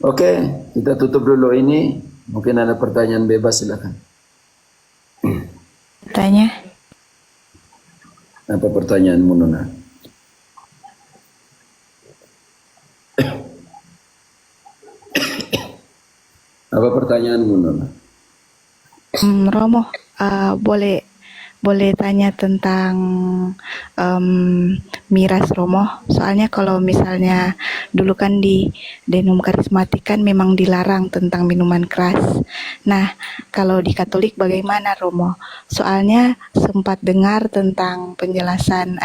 Oke, kita tutup dulu ini. Mungkin ada pertanyaan bebas, silakan. Tanya. Apa pertanyaanmu, Nona? Apa pertanyaanmu, Nona? Romo, boleh boleh tanya tentang miras Romo. Soalnya kalau misalnya dulu kan di Denum Karismatik kan memang dilarang tentang minuman keras. Nah, kalau di Katolik bagaimana Romo? Soalnya sempat dengar tentang penjelasan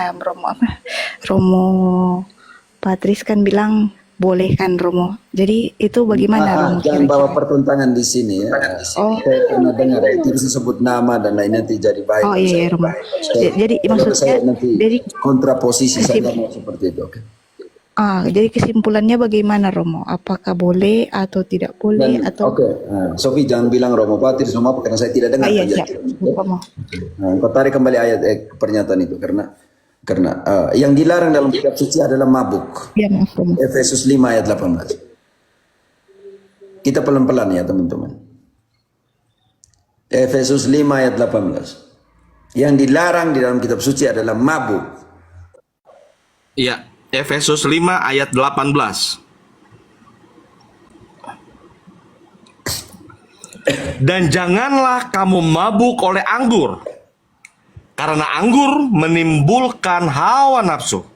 Romo Patris kan bilang boleh kan Romo. Jadi itu bagaimana Romo Jangan bawa kira-kira? pertentangan di sini ya. Oh, Saya pernah dengar itu disebut nama dan lain nanti jadi oh bahaya. iya ya Romo. Jadi Kalau maksudnya saya nanti jadi kontraposisi saya kesim, nggak mau seperti itu. Oke. jadi kesimpulannya bagaimana Romo? Apakah boleh atau tidak boleh Dan atau Sofi jangan bilang Romo Patir semua karena saya tidak dengar iya siap penjelasan. Oke? Romo. Kau tarik kembali ayat pernyataan itu karena yang dilarang dalam kitab suci adalah mabuk. Ya maaf Romo. Efesus 5 ayat 18. Kita pelan-pelan ya teman-teman. Efesus 5 ayat 18. Yang dilarang di dalam kitab suci adalah mabuk. Iya, Efesus 5 ayat 18. Dan janganlah kamu mabuk oleh anggur, karena anggur menimbulkan hawa nafsu.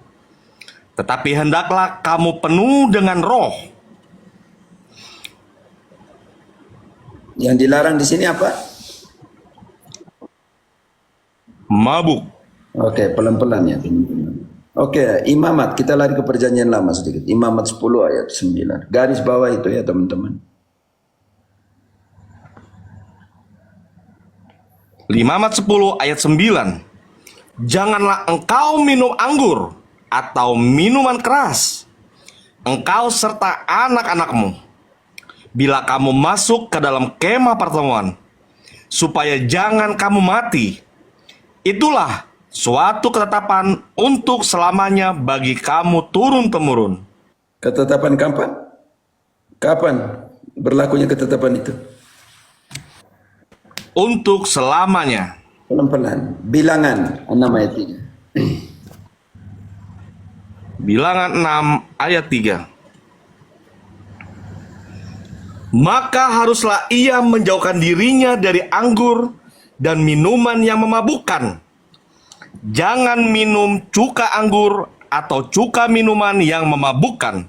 Tetapi hendaklah kamu penuh dengan roh. Yang dilarang di sini apa? Mabuk. Oke, pelan-pelan ya teman-teman. Oke, imamat. Kita lari ke perjanjian lama sedikit. Imamat 10 ayat 9. Garis bawah itu ya teman-teman. 5:10 ayat 9. Janganlah engkau minum anggur atau minuman keras, engkau serta anak-anakmu, bila kamu masuk ke dalam kemah pertemuan, supaya jangan kamu mati. Itulah suatu ketetapan untuk selamanya bagi kamu turun-temurun. Ketetapan kapan? Kapan berlakunya ketetapan itu? Untuk selamanya. Pelan-pelan. Bilangan 6 ayat 3. Bilangan 6 ayat 3. Maka haruslah ia menjauhkan dirinya dari anggur dan minuman yang memabukkan. Jangan minum cuka anggur atau cuka minuman yang memabukkan.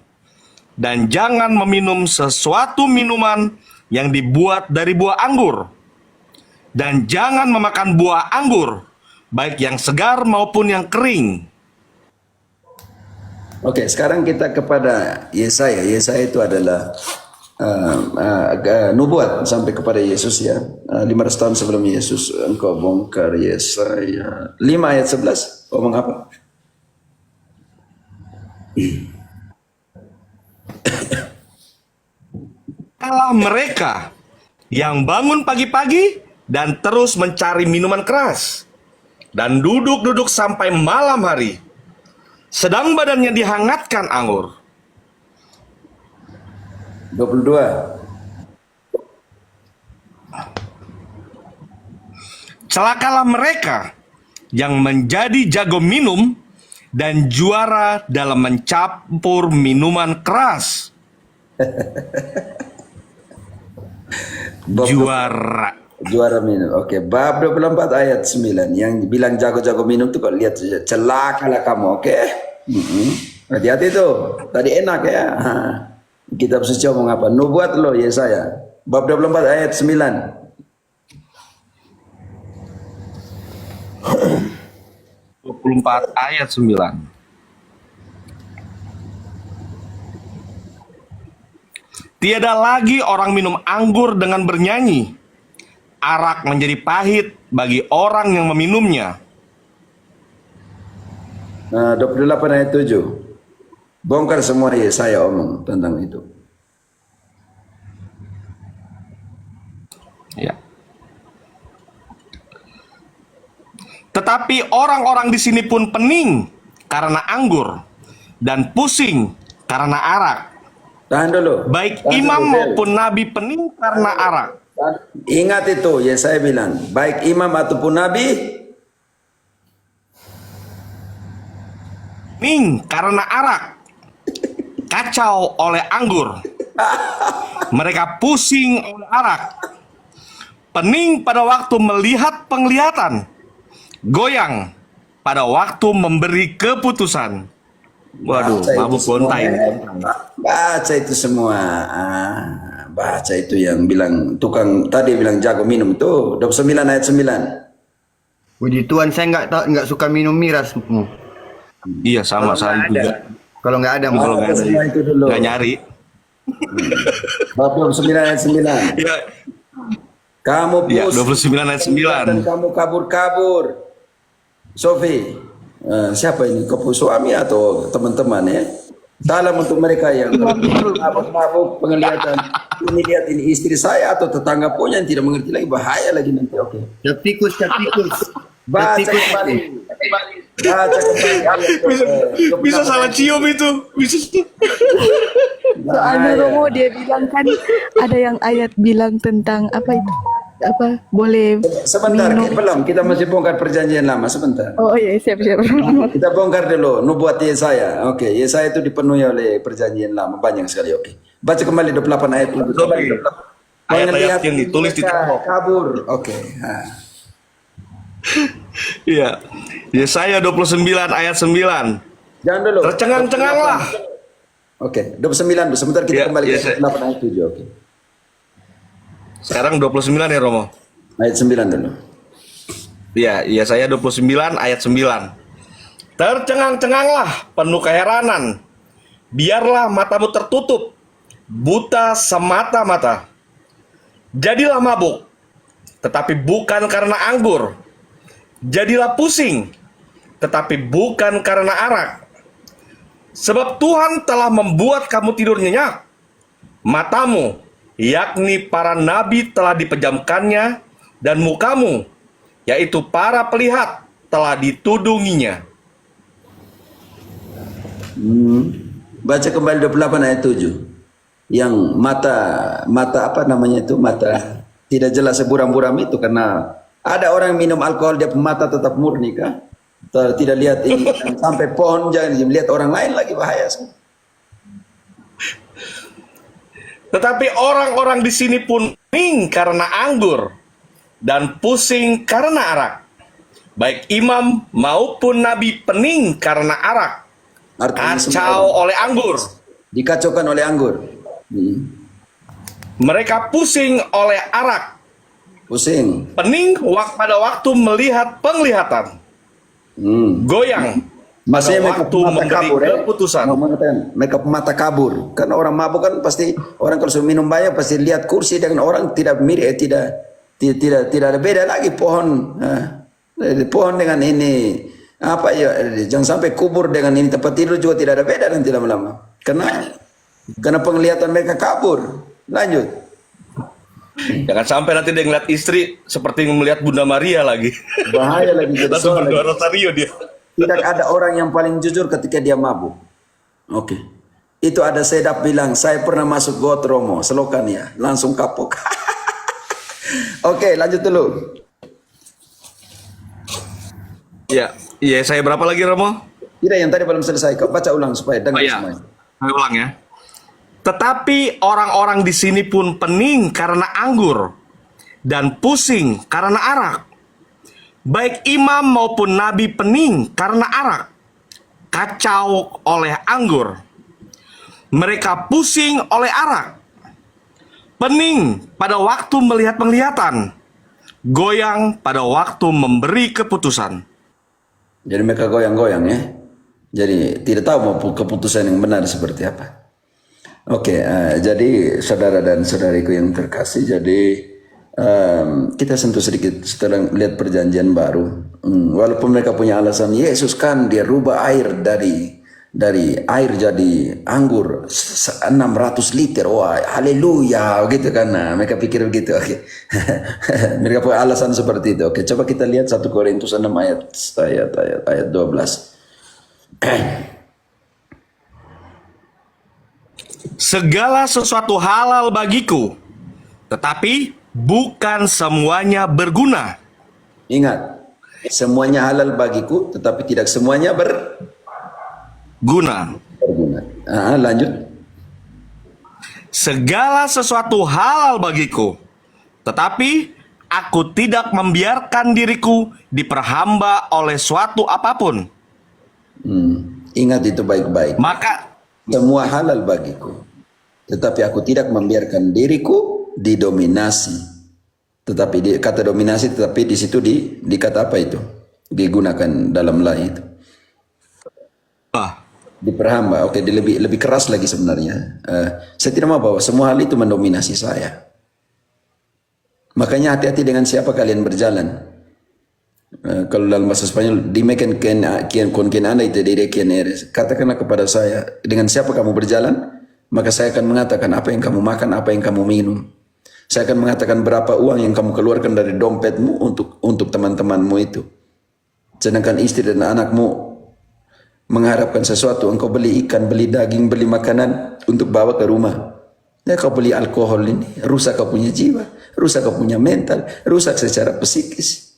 Dan jangan meminum sesuatu minuman yang dibuat dari buah anggur. Dan jangan memakan buah anggur, baik yang segar maupun yang kering. Oke, sekarang kita kepada Yesaya. Yesaya itu adalah nubuat sampai kepada Yesus ya. 500 tahun sebelum Yesus engkau bongkar Yesaya 5 ayat 11. Ngomong apa? Kalah mereka yang bangun pagi-pagi dan terus mencari minuman keras, dan duduk-duduk sampai malam hari, sedang badannya dihangatkan anggur. 22. Celakalah mereka yang menjadi jago minum dan juara dalam mencampur minuman keras. Juara minum. Oke, bab 24 ayat 9 yang bilang jago-jago minum tuh kok lihat saja, celakalah kamu. Oke. Hati-hati tuh. Tadi enak ya. Kitab suci ngomong apa? Nubuat lo Yesaya. Bab 24 ayat 9. 24 ayat 9. Tiada lagi orang minum anggur dengan bernyanyi. Arak menjadi pahit bagi orang yang meminumnya. 28 ayat 7. Bongkar semua Yesaya omong tentang itu. Ya. Tetapi orang-orang di sini pun pening karena anggur dan pusing karena arak. Tahan dulu. Baik Tahan imam dulu, Del. maupun nabi pening karena arak. Ingat itu yang saya bilang. Baik imam ataupun nabi. Pening karena arak. Kacau oleh anggur. Mereka pusing oleh arak. Pening pada waktu melihat penglihatan. Goyang pada waktu memberi keputusan. Waduh, Baca itu mabuk semua, gonta ini. Baca itu semua. Baca itu yang bilang tukang tadi bilang jago minum tuh 29 ayat 9. Puji Tuhan, saya nggak suka minum miras. Iya, sama saya juga. Kalau nggak ada, Kalau nggak ada, Semua itu dulu. nggak nyari. Bab 29 ayat 9. Iya, Kamu iya, pusing 29 ayat dan 9. kamu kabur-kabur. Sofi, siapa ini? Kau suami atau teman-teman ya? Salam untuk mereka yang mabuk penglihatan. Ini lihat ini istri saya atau tetangga punya yang tidak mengerti lagi, bahaya lagi nanti. Oke. Tikus. Baca kembali. Baca kembali. Bisa salah cium itu. Bisa. Soalnya Romo dia bilang kan ada yang ayat bilang tentang apa itu? Apa boleh Sebentar, minum. belum. Kita masih bongkar perjanjian lama. Sebentar. Oh iya, siap. Kita bongkar dulu nubuat Yesaya. Oke, Yesaya itu dipenuhi oleh perjanjian lama banyak sekali. Oke. Baca kembali 28 ayat dulu. Coba 28. Ayat-ayat yang ditulis di tembok. Kabur. Oke. Iya. Yesaya 29 ayat 9. Jangan dulu. Tercengang-cenganglah. Oke, 29 dulu. Sebentar kita Ya, kembali ke Yesaya. 28 ayat 7. Oke. Sekarang 29 ya, Romo. Ayat 9 dulu. Iya, Yesaya 29 ayat 9. Tercengang-cenganglah, penuh keheranan. Biarlah matamu tertutup, buta semata-mata. Jadilah mabuk, tetapi bukan karena anggur. Jadilah pusing, tetapi bukan karena arak. Sebab Tuhan telah membuat kamu tidur nyenyak. Matamu, yakni para nabi telah dipejamkannya, dan mukamu, yaitu para pelihat, telah ditudunginya. Baca kembali 28 ayat 7. Yang mata apa namanya itu? Mata tidak jelas seburam-buram itu karena ada orang yang minum alkohol dia mata tetap murni kah? Tidak lihat ini sampai pohon, jangan lihat orang lain lagi, bahaya. Tetapi orang-orang di sini pun pening karena anggur dan pusing karena arak. Baik imam maupun nabi pening karena arak. Artinya semua Kacau orang oleh anggur. dikacaukan oleh anggur. Mereka pusing oleh arak. Pusing. Pening pada waktu melihat penglihatan. Goyang Maksudnya pada mereka waktu mata memberi kabur ya. keputusan. Mau mengatakan mereka mata kabur. Karena orang mabuk kan pasti orang kalau sudah minum banyak pasti lihat kursi dengan orang tidak mirip, tidak ada beda lagi pohon. Pohon dengan ini apa ya, jangan sampai kubur dengan ini tempat tidur juga tidak ada beda nanti lama-lama. Karena penglihatan mereka kabur. Lanjut. Jangan sampai nanti dia ngeliat istri seperti melihat Bunda Maria lagi. Bahaya lagi jadi Langsung soal berdoa lagi. rosario dia. Tidak ada orang yang paling jujur ketika dia mabuk. Oke. Itu ada sedap bilang, saya pernah masuk got Romo, selokan ya, langsung kapok. Oke, lanjut dulu. Iya, iya, saya berapa lagi, Romo? Tidak, yang tadi belum selesai. Kau baca ulang supaya dengar semuanya. Saya ulang ya. Tetapi orang-orang di sini pun pening karena anggur dan pusing karena arak. Baik imam maupun nabi pening karena arak. Kacau oleh anggur. Mereka pusing oleh arak. Pening pada waktu melihat penglihatan. Goyang pada waktu memberi keputusan. Jadi mereka goyang-goyang ya. Jadi tidak tahu mau keputusan yang benar seperti apa. Oke, jadi saudara dan saudariku yang terkasih, jadi kita sentuh sedikit setelah lihat perjanjian baru. Walaupun mereka punya alasan, Yesus kan dia rubah air dari air jadi anggur 600 liter. Wah, haleluya gitu kan. Nah, mereka pikir begitu. Oke. Mereka punya alasan seperti itu. Oke, coba kita lihat 1 Korintus 6 ayat 12. Segala sesuatu halal bagiku, tetapi bukan semuanya berguna. Ingat, semuanya halal bagiku, tetapi tidak semuanya Guna. berguna. Lanjut. Segala sesuatu halal bagiku, tetapi aku tidak membiarkan diriku diperhamba oleh suatu apapun. Ingat itu baik-baik. Maka Semua halal bagiku, tetapi aku tidak membiarkan diriku didominasi. Tetapi kata dominasi, tetapi di situ di kata apa itu? Digunakan dalam la itu. Diperhamba. Oke, lebih keras lagi sebenarnya. Saya tidak mau bahwa semua hal itu mendominasi saya. Makanya hati-hati dengan siapa kalian berjalan. Kalau dalam bahasa Spanyol, dime con quien anda y te diré quién eres. Katakanlah kepada saya, dengan siapa kamu berjalan, maka saya akan mengatakan apa yang kamu makan, apa yang kamu minum. Saya akan mengatakan berapa uang yang kamu keluarkan dari dompetmu untuk teman-temanmu itu. Sedangkan istri dan anakmu mengharapkan sesuatu, engkau beli ikan, beli daging, beli makanan untuk bawa ke rumah. Ya, kau beli alkohol ini, rusak kau punya jiwa, rusak kau punya mental, rusak secara psikis.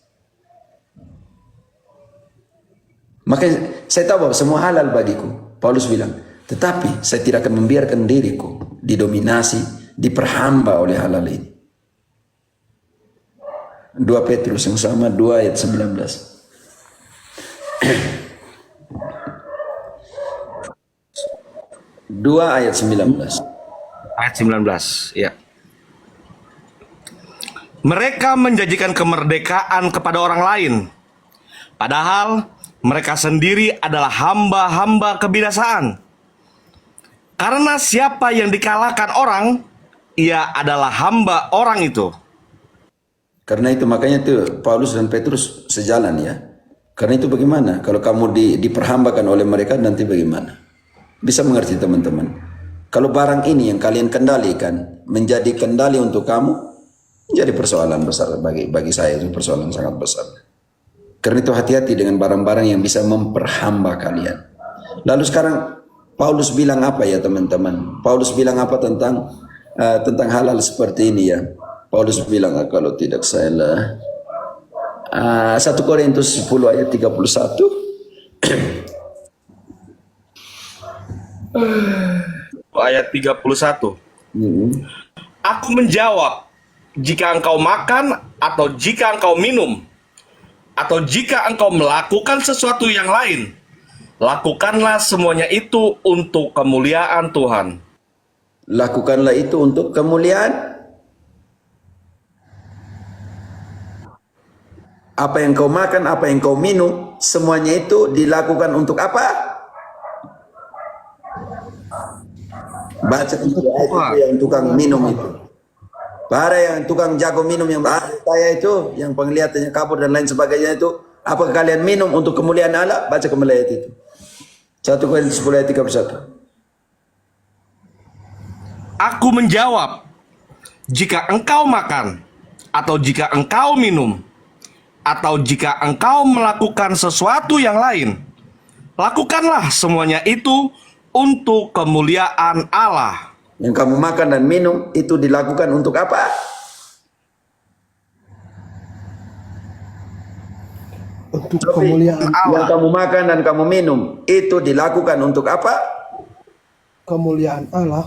Makanya saya tahu bahwa semua halal bagiku. Paulus bilang, tetapi saya tidak akan membiarkan diriku didominasi, diperhamba oleh halal ini. 2 Petrus yang sama 2 ayat 19. 2 ayat 19. ayat 19, ya. Mereka menjanjikan kemerdekaan kepada orang lain, padahal mereka sendiri adalah hamba-hamba kebinasaan. Karena siapa yang dikalahkan orang, ia adalah hamba orang itu. Karena itu makanya itu Paulus dan Petrus sejalan ya. Karena itu bagaimana? Kalau kamu diperhambakan oleh mereka nanti bagaimana? Bisa mengerti teman-teman. Kalau barang ini yang kalian kendalikan menjadi kendali untuk kamu, jadi persoalan besar bagi saya, itu persoalan sangat besar. Karena itu hati-hati dengan barang-barang yang bisa memperhamba kalian. Lalu sekarang Paulus bilang apa ya teman-teman? Paulus bilang apa tentang halal seperti ini ya? Paulus bilang kalau tidak salah 1 Korintus 10 ayat 31. Ayat 31. Aku menjawab, jika engkau makan atau jika engkau minum, atau jika engkau melakukan sesuatu yang lain, lakukanlah semuanya itu untuk kemuliaan Tuhan. Lakukanlah itu untuk kemuliaan. Apa yang kau makan, apa yang kau minum, semuanya itu dilakukan untuk apa? Baca itu yang tukang minum itu. Para yang tukang jago minum yang saya itu, yang penglihatannya kabur dan lain sebagainya itu, apakah kalian minum untuk kemuliaan Allah? Baca kembali ayat itu. 1 Korintus 10 ayat 31. Aku menjawab, jika engkau makan, atau jika engkau minum, atau jika engkau melakukan sesuatu yang lain, lakukanlah semuanya itu untuk kemuliaan Allah. Yang kamu makan dan minum itu dilakukan untuk apa? Untuk kemuliaan Yang kamu makan dan kamu minum itu dilakukan untuk apa? kemuliaan Allah.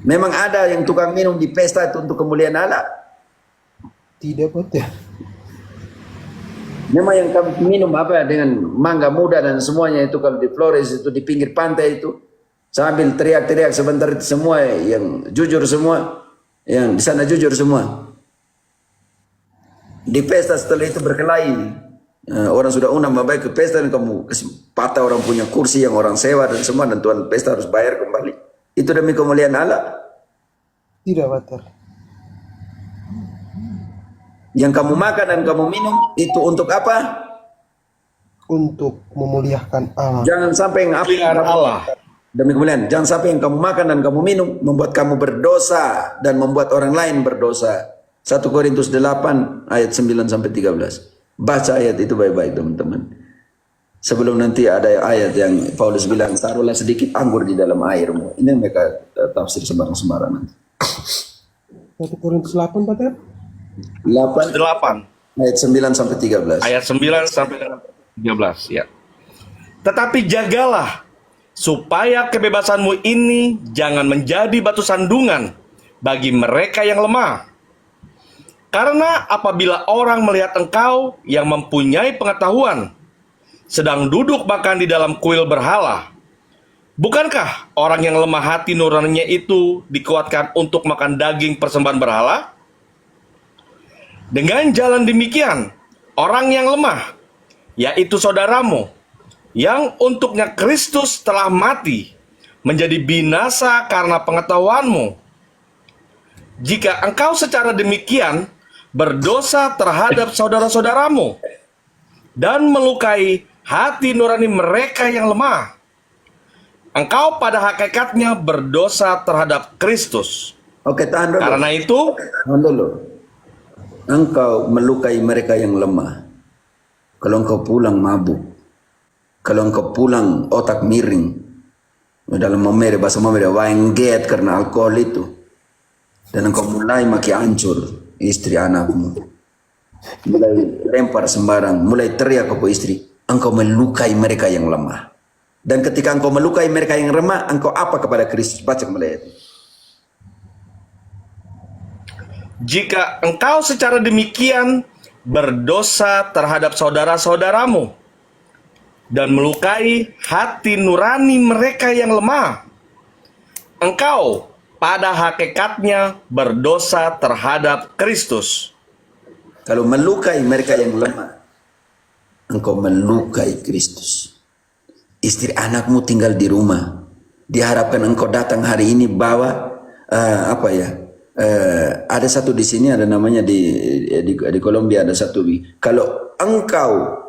Memang ada yang tukang minum di pesta itu untuk kemuliaan Allah? Tidak betul. Memang yang kamu minum apa dengan mangga muda dan semuanya itu kalau di Flores itu di pinggir pantai itu sambil teriak-teriak sebentar itu semua yang jujur semua, yang di sana jujur semua. Di pesta setelah itu berkelahi, orang sudah undang baik ke pesta dan kamu kasih patah orang punya kursi yang orang sewa dan semua dan tuan pesta harus bayar kembali. Itu demi kemuliaan Allah. Tidak betul. Yang kamu makan dan kamu minum itu untuk apa? Untuk memuliakan Allah. Jangan sampai yang Allah. demi kemuliaan. Jangan sampai yang kamu makan dan kamu minum membuat kamu berdosa dan membuat orang lain berdosa. 1 Korintus 8 ayat 9 sampai 13. Baca ayat itu baik-baik teman-teman. 1 Sebelum nanti ada ayat yang Paulus bilang, taruhlah sedikit anggur di dalam airmu. Ini mereka tafsir sembarang-sembarang nanti. 1 Korintus 8, Pater. 8 8 ayat 9 sampai 13. ayat 9 sampai dengan 13 ya. Tetapi jagalah supaya kebebasanmu ini jangan menjadi batu sandungan bagi mereka yang lemah. Karena apabila orang melihat engkau yang mempunyai pengetahuan sedang duduk makan di dalam kuil berhala, bukankah orang yang lemah hati nuraninya itu dikuatkan untuk makan daging persembahan berhala? Dengan jalan demikian, orang yang lemah, yaitu saudaramu, yang untuknya Kristus telah mati, menjadi binasa karena pengetahuanmu. Jika engkau secara demikian berdosa terhadap saudara-saudaramu dan melukai hati nurani mereka yang lemah, engkau pada hakikatnya berdosa terhadap Kristus. Oke, tahan dulu. Karena itu, Tahan dulu. Engkau melukai mereka yang lemah. Kalau engkau pulang mabuk, kalau engkau pulang otak miring, dalam bahasa Mamere, wengget karena alkohol itu, dan engkau mulai maki hancur istri anakmu, mulai lempar sembarang, mulai teriak kepada istri, engkau melukai mereka yang lemah. Dan ketika engkau melukai mereka yang lemah, engkau apa kepada Kristus? Baca kembali itu. jika engkau secara demikian berdosa terhadap saudara-saudaramu dan melukai hati nurani mereka yang lemah, engkau pada hakikatnya berdosa terhadap Kristus. Kalau melukai mereka yang lemah, engkau melukai Kristus. Istri anakmu tinggal di rumah, diharapkan engkau datang hari ini bawa ada satu di sini, ada namanya di Kolombia ada satu. Kalau engkau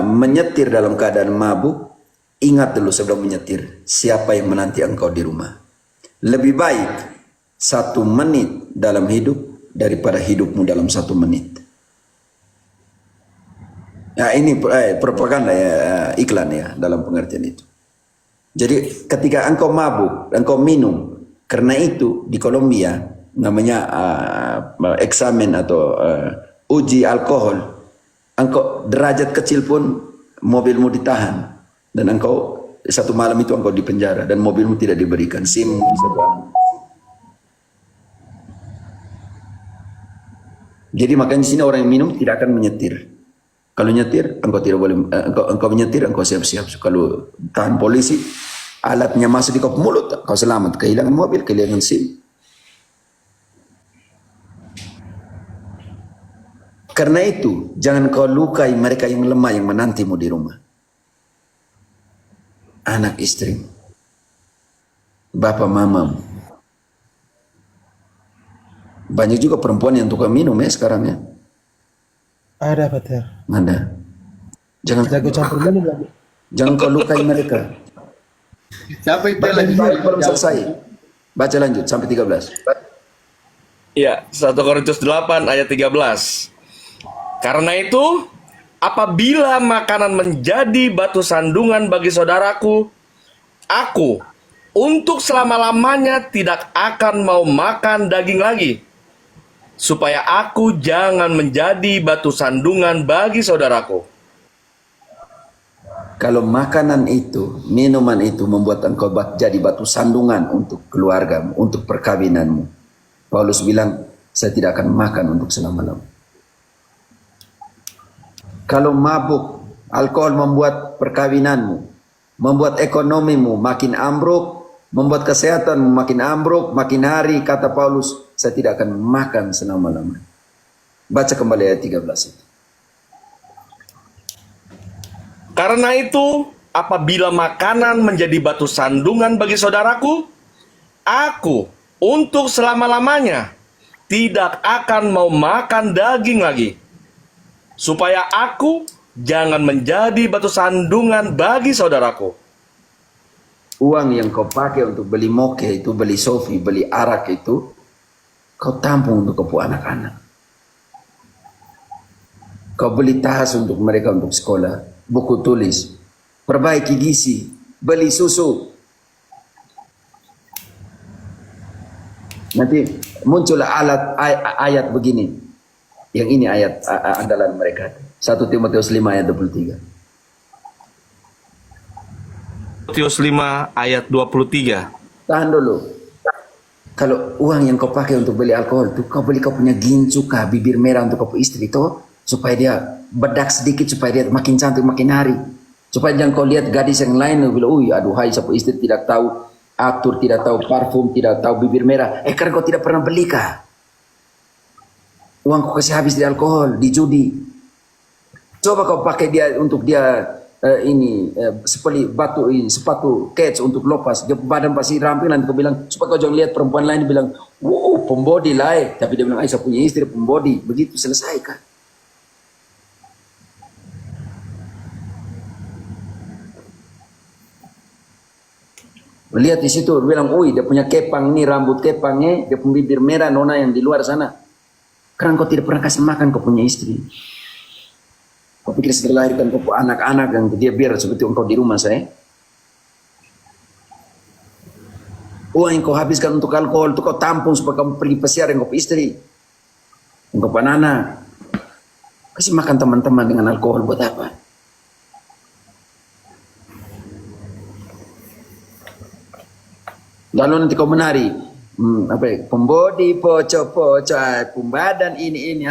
menyetir dalam keadaan mabuk, ingat dulu sebelum menyetir siapa yang menanti engkau di rumah. Lebih baik 1 menit dalam hidup daripada hidupmu dalam 1 menit. Nah, ini propaganda ya, iklan ya dalam pengertian itu. Jadi ketika engkau mabuk, engkau minum, karena itu di Kolombia namanya eksamen atau uji alkohol, engkau derajat kecil pun mobilmu ditahan, dan engkau 1 malam itu engkau dipenjara dan mobilmu tidak diberikan SIM. Jadi makanya di sini orang yang minum tidak akan menyetir. Kalau nyetir, engkau tidak boleh. Engkau menyetir, engkau siap-siap. Kalau tahan polisi, alatnya masuk di kau mulut, kau selamat. Kehilangan mobil, kehilangan SIM. Karena itu, jangan kau lukai mereka yang lemah yang menantimu di rumah. Anak istri, bapak mamamu. Banyak juga perempuan yang tukang minum ya sekarang ya. Ada, Pater. Ada. Jangan Jago campur minum lagi. jangan kau lukai mereka. Siapa itu Baca lagi? belum selesai. Baca lanjut sampai 13. Ya, 1 Korintus 8 ayat 13. Karena itu, apabila makanan menjadi batu sandungan bagi saudaraku, aku untuk selama-lamanya tidak akan mau makan daging lagi, supaya aku jangan menjadi batu sandungan bagi saudaraku. Kalau makanan itu, minuman itu membuat engkau jadi batu sandungan untuk keluargamu, untuk perkawinanmu, Paulus bilang, saya tidak akan makan untuk selama-lamanya. Kalau mabuk, alkohol membuat perkawinanmu, membuat ekonomimu makin ambruk, membuat kesehatanmu makin ambruk, makin hari, kata Paulus, saya tidak akan makan selama-lamanya. Baca kembali ayat 13 itu. Karena itu, apabila makanan menjadi batu sandungan bagi saudaraku, aku untuk selama-lamanya tidak akan mau makan daging lagi, supaya aku jangan menjadi batu sandungan bagi saudaraku. Uang yang kau pakai untuk beli moke itu, beli sofi, beli arak itu, kau tampung untuk kau anak-anak. Kau beli tas untuk mereka untuk sekolah, buku tulis. perbaiki gizi, beli susu. Nanti muncullah ayat begini. Yang ini ayat andalan mereka. 1 Timotius 5 ayat 23. Matius 5 ayat 23. Tahan dulu. Kalau uang yang kau pakai untuk beli alkohol itu, kau beli kau punya gincu kah, bibir merah untuk kau istri itu, supaya dia bedak sedikit, supaya dia makin cantik makin hari. Supaya jangan kau lihat gadis yang lain dan bilang, aduhai siapa istri tidak tahu atur, tidak tahu parfum, tidak tahu bibir merah. Karena kau tidak pernah beli kah? Uang kau kasih habis di alkohol, di judi. Coba kau pakai dia untuk dia seperti sepatu catch untuk lopas, dia badan pasti ramping, nanti kau bilang supaya kau jangan lihat perempuan lain bilang, wow pembody lah, tapi dia bilang, saya punya istri pembody, begitu selesai kan? Lihat di situ, bilang, dia punya kepang nih, rambut kepangnya, dia punya bibir merah, nona yang di luar sana. Karena kau tidak pernah kasih makan kau punya istri. Kau pikir setelah lahirkan kau anak-anak yang dia biar seperti engkau di rumah saya. Uang yang kau habiskan untuk alkohol itu kau tampung supaya kamu pergi pesiar yang kau istri. Engkau anak. Kasih makan teman-teman dengan alkohol buat apa? Lalu nanti kau menari, pembodi, pocok, pembadan ini.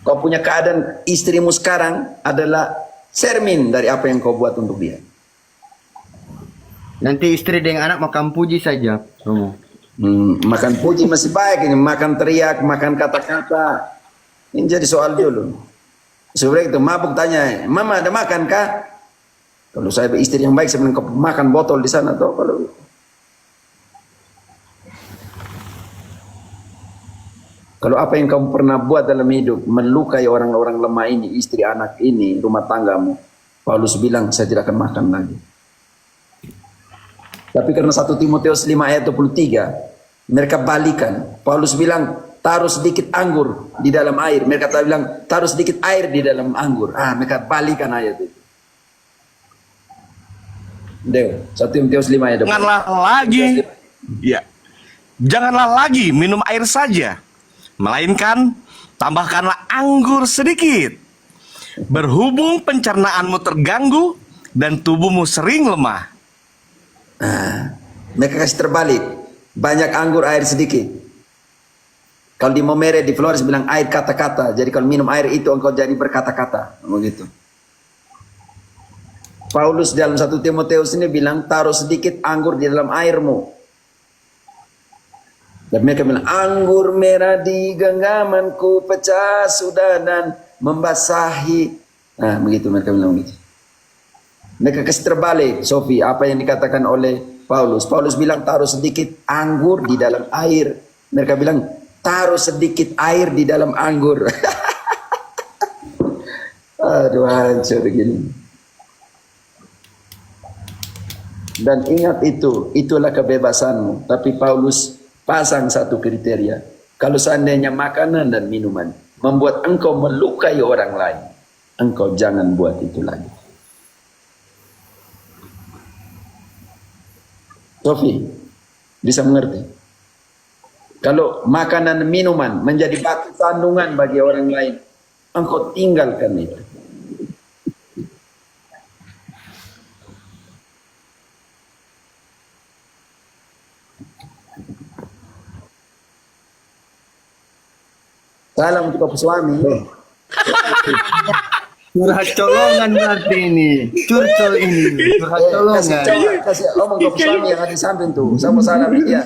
Kau punya keadaan istrimu sekarang adalah cermin dari apa yang kau buat untuk dia. Nanti istri dengan anak makan puji saja, Romo. Makan puji masih baik, ini makan teriak, makan kata-kata. Ini jadi soal dulu. Sebenarnya itu mabuk tanya, Mama ada makan kah? Kalau saya istri yang baik, saya bilang kau makan botol di sana toh. Kalau apa yang kamu pernah buat dalam hidup melukai orang-orang lemah ini, istri, anak ini, rumah tanggamu, Paulus bilang saya tidak akan makan lagi. Tapi karena 1 Timotius 5 ayat 23, mereka balikan. Paulus bilang taruh sedikit anggur di dalam air, mereka bilang taruh sedikit air di dalam anggur. Mereka balikan ayat itu. 1 Timotius 5 ayat 23. Janganlah lagi minum air saja, melainkan tambahkanlah anggur sedikit. Berhubung pencernaanmu terganggu dan tubuhmu sering lemah. Mereka kasih terbalik. Banyak anggur, air sedikit. Kalau di Momere, di Flores bilang air kata-kata. Jadi kalau minum air itu engkau jadi berkata-kata. Begitu. Paulus dalam 1 Timotius ini bilang taruh sedikit anggur di dalam airmu. Dan mereka bilang, anggur merah di genggamanku pecah sudah dan membasahi. Begitu mereka bilang begitu. Mereka kasih terbalik, Sofi, apa yang dikatakan oleh Paulus. Paulus bilang taruh sedikit anggur di dalam air. Mereka bilang taruh sedikit air di dalam anggur. Aduh, hancur begini. Dan ingat itulah kebebasanmu. Tapi Paulus pasang satu kriteria. Kalau seandainya makanan dan minuman membuat engkau melukai orang lain, engkau jangan buat itu lagi. Sofi, bisa mengerti? Kalau makanan dan minuman menjadi batu sandungan bagi orang lain, engkau tinggalkan itu. Salam untuk suami. Curhat colongan berarti ini. Curcol ini. Curhat colongan. Kasih omong ke suami yang ada di samping tuh. Sama salam dia.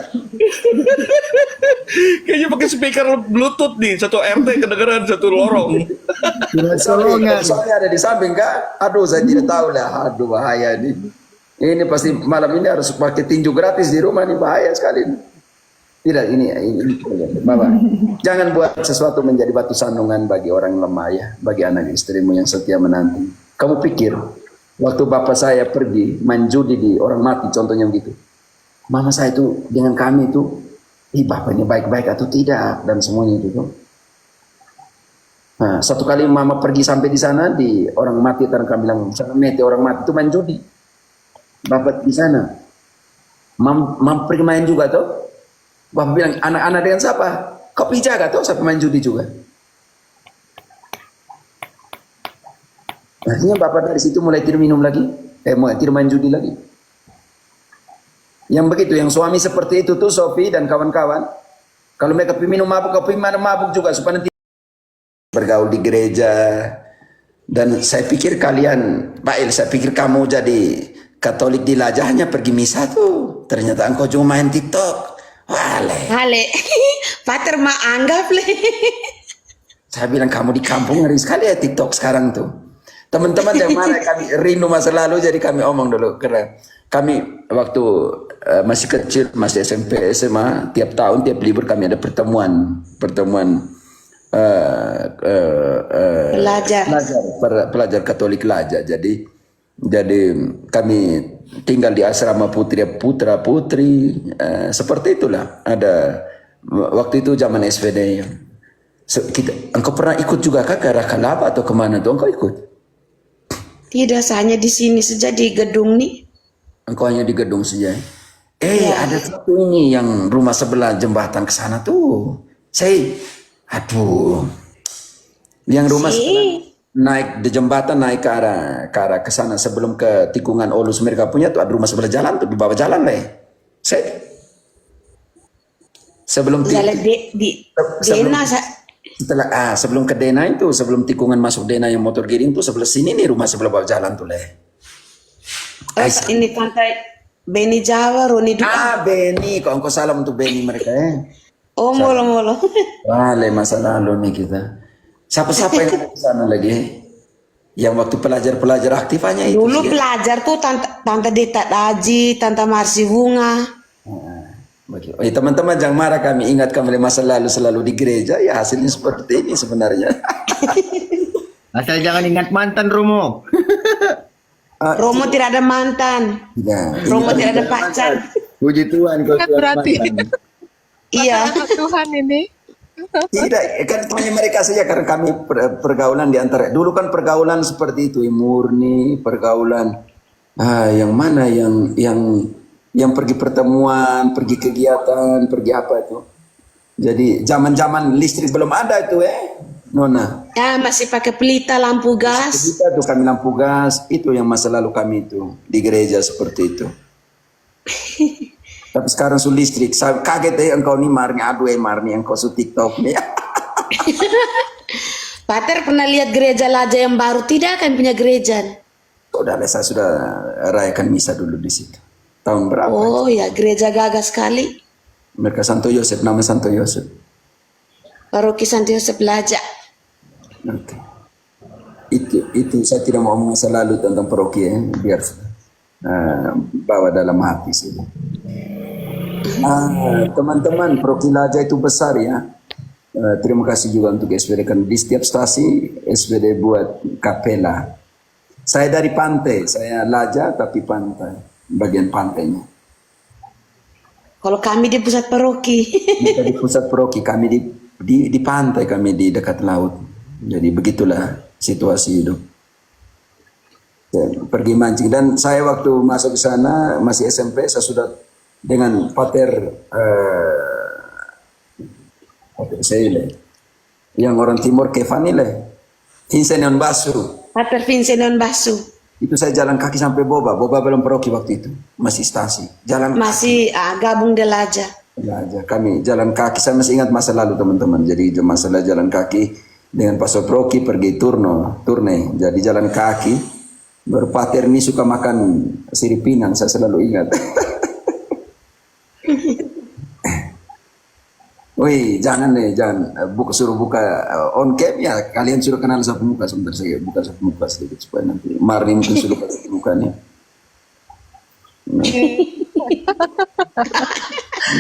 Kayaknya pakai speaker Bluetooth nih, satu RT kedengeran satu lorong. Curhat colongan. Soalnya ada di samping kak. Aduh, saya tidak tahu lah. Aduh, bahaya nih. Ini pasti malam ini harus pakai tinju gratis di rumah nih, bahaya sekali. Tidak, ini Bapak. Jangan buat sesuatu menjadi batu sandungan bagi orang lemah ya, bagi anak istrimu yang setia menanti. Kamu pikir waktu bapak saya pergi main judi di orang mati, contohnya begitu. Mama saya itu dengan kami itu, bapaknya baik-baik atau tidak dan semuanya itu. Nah, satu kali mama pergi sampai di sana, di orang mati, karena kami bilang sana mati orang mati itu main judi. Bapak di sana, mam pergi main juga tuh. Bapak bilang anak-anak dengan siapa? Kau pergi jaga tuh siapa main judi juga. Akhirnya bapak dari situ mulai tidak minum lagi, mulai tidak main judi lagi. Yang begitu, yang suami seperti itu tuh Sofi dan kawan-kawan. Kalau mereka minum mabuk, kau mana mabuk juga supaya nanti bergaul di gereja. Dan saya pikir kalian, Pak Il, saya pikir kamu jadi Katolik di Lajahnya pergi misa tuh. Ternyata engkau cuma main TikTok. Wale. Hale, Pater mah anggap le. Saya bilang kamu di kampung ngeri sekali ya TikTok sekarang tuh. Teman-teman yang mana kami rindu masa lalu, jadi kami omong dulu. Karena kami waktu masih kecil, masih SMP, SMA, tiap tahun, tiap libur kami ada pertemuan Pelajar. pelajar Katolik Lajah. Jadi kami tinggal di asrama putra putri, seperti itulah. Ada waktu itu zaman SPD. Engkau pernah ikut juga kah ke Rakalapa atau kemana tuh engkau ikut? Tidak, hanya di sini saja di gedung nih. Engkau hanya di gedung saja. Ada satu ini yang rumah sebelah jembatan ke sana tuh. Yang rumah sebelah naik di jembatan, naik ke arah ke sana sebelum ke tikungan Olus mereka punya tuh ada rumah sebelah jalan tuh, di bawah jalan leh. Sebelum Dena sebelum ke Dena itu, sebelum tikungan masuk Dena yang motor giring tuh sebelah sini nih, rumah sebelah bawah jalan tuh leh. ini pantai Beni Jawa, Roni Dua. Beni, kok engkau salam untuk Beni mereka Oh, molo-molo. Wale, masa lalu nih kita. Siapa yang ada di sana lagi? Yang waktu pelajar aktif hanya itu. Dulu pelajar tuh Tante Deta Daji, Tante Marsi Bunga. Teman-teman jangan marah, kami ingat kembali masa lalu selalu di gereja, ya hasilnya seperti ini sebenarnya. Asal jangan ingat mantan Romo. Romo tidak ada mantan. Romo tidak ada pacar. Puji Tuhan kau berarti. Iya. Tuhan ini. Tidak, kan hanya mereka saja, karena kami pergaulan di antara. Dulu kan pergaulan seperti itu, murni pergaulan. Yang mana yang pergi pertemuan, pergi kegiatan, pergi apa itu. Jadi zaman-zaman listrik belum ada itu Nona. Ya, masih pakai pelita lampu gas. Kita tuh kami lampu gas, itu yang masa lalu kami itu di gereja seperti itu. Tapi sekarang su listrik, saya kaget engkau nih Marni, Marni engkau su TikTok nih. Pater pernah lihat gereja Lajah yang baru? Tidak kan punya gereja? Saya sudah rayakan misa dulu di situ. Tahun berapa? Oh ya, gereja gagah sekali. Mereka Santo Yosef, nama Santo Yosef. Paroki Santo Yosef Lajah. Oke. Itu saya tidak mau masa lalu tentang paroki biar bawa dalam hati sih. Teman-teman, paroki Lajah itu besar ya. Terima kasih juga untuk SPD, kan di setiap stasi SPD buat kapela. Saya dari pantai, saya Lajah tapi pantai, bagian pantainya. Kalau kami di pusat paroki. Kita di pusat paroki, kami di pantai, kami di dekat laut. Jadi begitulah situasi hidup. Pergi mancing, dan saya waktu masuk ke sana masih SMP, saya sudah dengan Pater saya yang orang timur Kevani Vincent Basu. Pater Vincent Basu. Itu saya jalan kaki sampai Boba belum paroki waktu itu, masih stasi. Masih gabung di Lajah. Kami jalan kaki, saya masih ingat masa lalu teman-teman. Jadi masalah jalan kaki dengan Pastor Proki pergi turne, jadi jalan kaki. Berpater ini suka makan sirip pinang, saya selalu ingat. Wih, jangan suruh buka on cam ya. Kalian suruh kenal satu muka, sebentar saya buka satu muka sedikit supaya nanti Marni mungkin suruh kasih mukanya.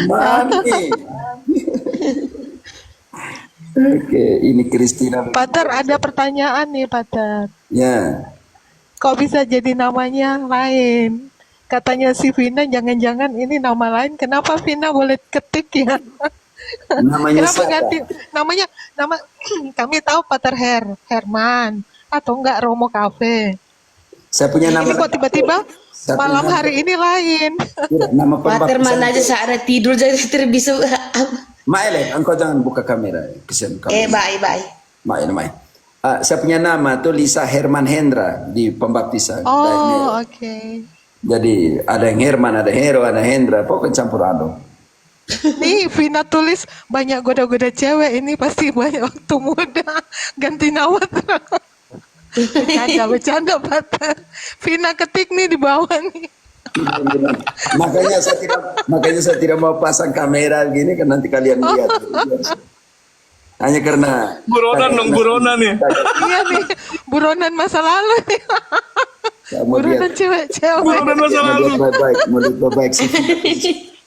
Marni. Oke, ini Christina. Pater, ada pertanyaan nih, Pater. Ya. Kok bisa jadi namanya lain? Katanya si Vina, jangan-jangan ini nama lain. Kenapa Vina boleh ketik ya? Namanya Kenapa siapa? ganti namanya? Nama kami tahu Pater Herman atau enggak Romo Cafe. Saya punya nama. Ini kok tiba-tiba Saya punya malam nama. hari ini lain. Tidak, nama Pater pembaptisan. mana aja saat ada tidur jadi bisa. Maile, engkau jangan buka kamera. Kesian kamu. Bye. Maile. Saya punya nama tuh Lisa Herman Hendra di pembaptisan. Oh, oke. Jadi ada yang Herman, ada Hero, ada Hendra, pokoknya campur aduk. Nih Vina tulis banyak goda-goda cewek, ini pasti banyak waktu muda ganti nama. Bercanda Pater. Vina ketik nih di bawah nih. makanya saya tidak mau pasang kamera gini kan nanti kalian lihat. Hanya karena Buronan nih. Iya nih, buronan masa lalu nih. mau Buronan lihat cewek-cewek. Buronan masa lalu. mau lihat baik sih.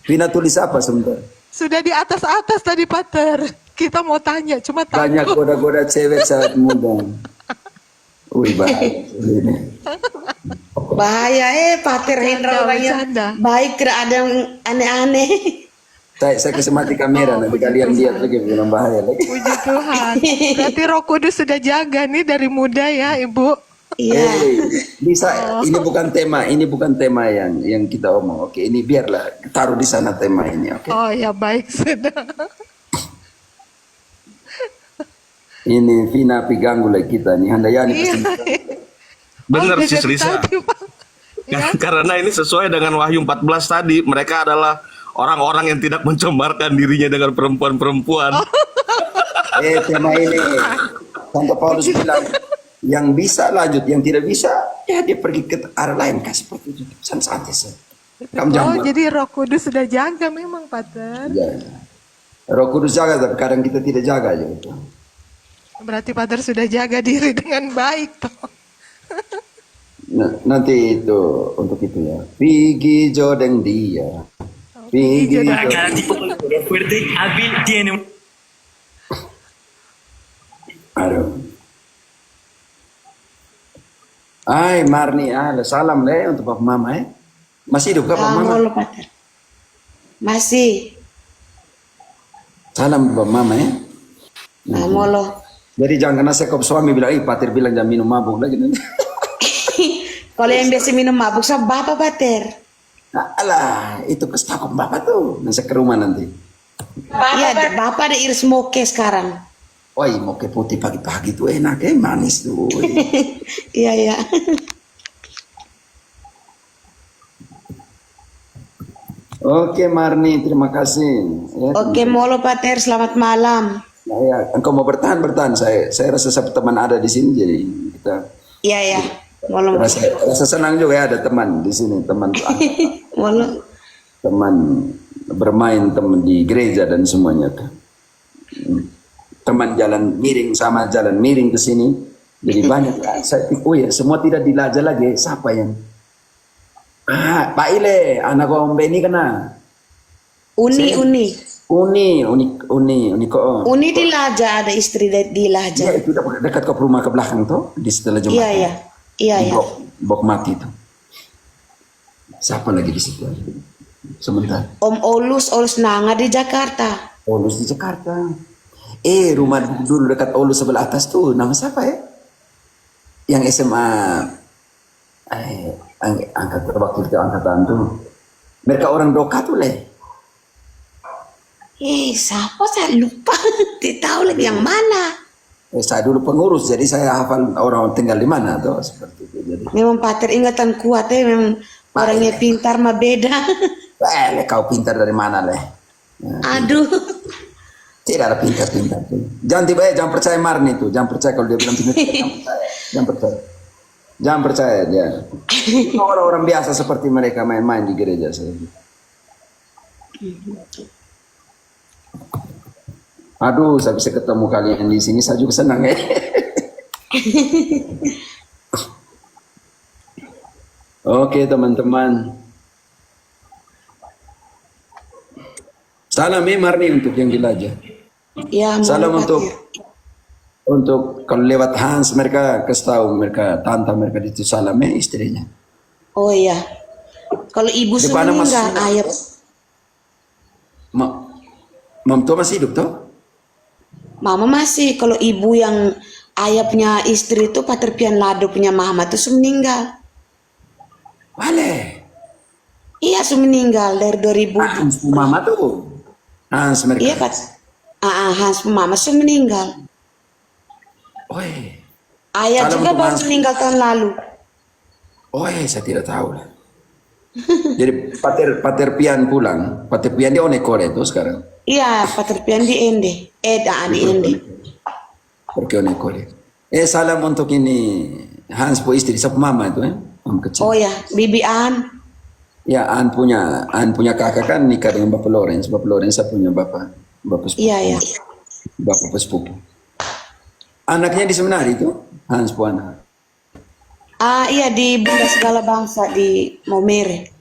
Vina tulis apa sebentar? Sudah di atas-atas tadi Pater. Kita mau tanya, cuma Banyak takut. goda-goda cewek saat muda. Wih bahaya ini. Bahaya Pater Hendra orangnya bercanda. baik, tidak ada yang aneh-aneh. Saya kasih mati kamera nanti kalian lihat lagi belum bahaya lagi. Puji Tuhan. Berarti Roh Kudus sudah jaga nih dari muda ya Ibu. Iya. Bisa ini bukan tema yang kita omong. Oke, ini biarlah taruh di sana tema ini, oke. Oh ya baik sudah. Ini Vina Piganggu lagi kita nih, Handayani Iya. pasti. Bener Oh, Sis jadi Risa. tadi, Pak. Karena ini sesuai dengan Wahyu 14 tadi, mereka adalah orang-orang yang tidak mencemarkan dirinya dengan perempuan-perempuan. Tema ini Santo Paulus bilang yang bisa lanjut, yang tidak bisa ya dia pergi ke arah lain, kasih seperti itu. Santai saja. Kamu Oh jangan. jadi Roh Kudus sudah jaga memang Pater. Ya. Roh Kudus jaga, tapi kadang kita tidak jaga aja itu. Berarti Pater sudah jaga diri dengan baik toh. Nah, nanti itu untuk itu ya. Pigi jodeng dia. Pigi Jodeng. jodeng. Tipo de fuerte, hábil, tiene un... Aduh. Ay, Marni, salam le untuk Papa Mama. Masih hidup kah Papa Mama? Molo Pater. Masih. Salam Papa Mama ya. Molo. Jadi jangan kena sekop suami bilang, Pater bilang jangan minum mabuk lagi nanti. Kalau yang biasa minum mabuk sama Bapak Pater. Alah, itu kestakop Bapak tuh. Nanti ke rumah nanti. Iya, Bapak ada iris moke sekarang. Oi, mau ke putih pagi-pagi tuh enak manis tuh. Iya. Oke Marni, terima kasih. Ya, Oke, Molo Pater, selamat malam. ya, engkau mau bertahan. Saya rasa teman ada di sini, jadi kita Iya. Molo. rasa senang juga ya ada teman di sini, teman Molo. teman bermain, teman di gereja dan semuanya tuh. Teman jalan miring sama jalan miring ke sini, jadi banyak. Saya pikir, semua tidak dilajah lagi. Siapa yang? Pak Ile, anak Om Beni kena. Uni kok. Uni di Laja, ada istri di Laja. Ya itu dekat ke rumah ke belakang tuh, di setelah jembatan. Iya. Bok mati itu. Siapa lagi di situ? Sebentar. Om Olus Nanga di Jakarta. Olus di Jakarta. Rumah dulu dekat Olus sebelah atas tuh, nama siapa ya? Yang SMA waktu itu angkatan tuh. Mereka orang Doka tuh leh. Siapa saya lupa. Tidak tahu lagi yang mana. Saya dulu pengurus, jadi saya hafal orang tinggal di mana tuh seperti itu. Jadi, Memang Pater ingatan kuat ya, memang orangnya pintar mah beda. kau pintar dari mana leh? Aduh. Tidak ada pintar-pintar tuh. Jangan percaya Marni tuh. Jangan percaya kalau dia bilang pintar. Jangan percaya dia. Itu orang-orang biasa seperti mereka main-main di gereja. Aduh, saya bisa ketemu kalian di sini. Saya juga senang ya. Oke teman-teman. Salam Marni untuk yang dilajah. Ya, Salam Pater. untuk kalau lewat Hans mereka kasih tahu mereka tante mereka itu salam istrinya. Oh iya. Kalau ibu Di sudah mana Mas? meninggal, ayah. Mam tua masih hidup tuh? Mama masih. Kalau ibu yang ayah punya istri itu Pater Pian Lado punya mama tuh sudah meninggal. Wale. Iya sudah meninggal dari 2000. Hans mama tuh. Hans mereka. Iya Pak. Hans mama sudah meninggal. Oi. Ayah Salam juga untuk baru Hans. meninggal tahun lalu. Oi, saya tidak tahu lah. Jadi Pater Pian pulang. Pater Pian dia Onekore itu sekarang. Iya Pater Pian di Ende. Di Ende. Pergi Onekore. Salam untuk ini Hans po istri, siapa mama itu om kecil. Oh ya, Bibi An. Ya, An punya kakak kan nikah dengan Bapak Lawrence. Bapak Lawrence saya punya bapak sepupu. Iya ya. Bapak sepupu. Anaknya di seminari itu Hans po anak. Iya di Bunda Segala Bangsa di Maumere.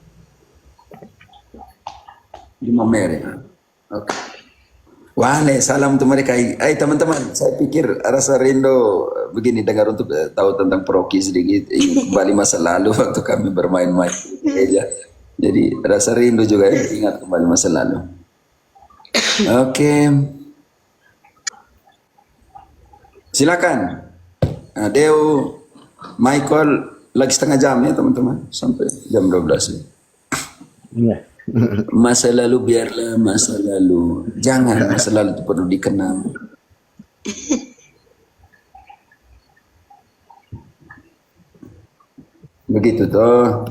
Di Mamere. Oke. Wale, salam untuk mereka. Teman-teman, saya pikir rasa rindu begini dengar untuk tahu tentang Proki sedikit. Ingin kembali masa lalu waktu kami bermain-main di gereja. Jadi rasa rindu juga ingat kembali masa lalu. Oke. Silakan. Deo, Michael lagi setengah jam ya teman-teman sampai jam 12 ya. Iya. Masa lalu biarlah masa lalu. Jangan masa lalu itu perlu dikenang. Begitu toh.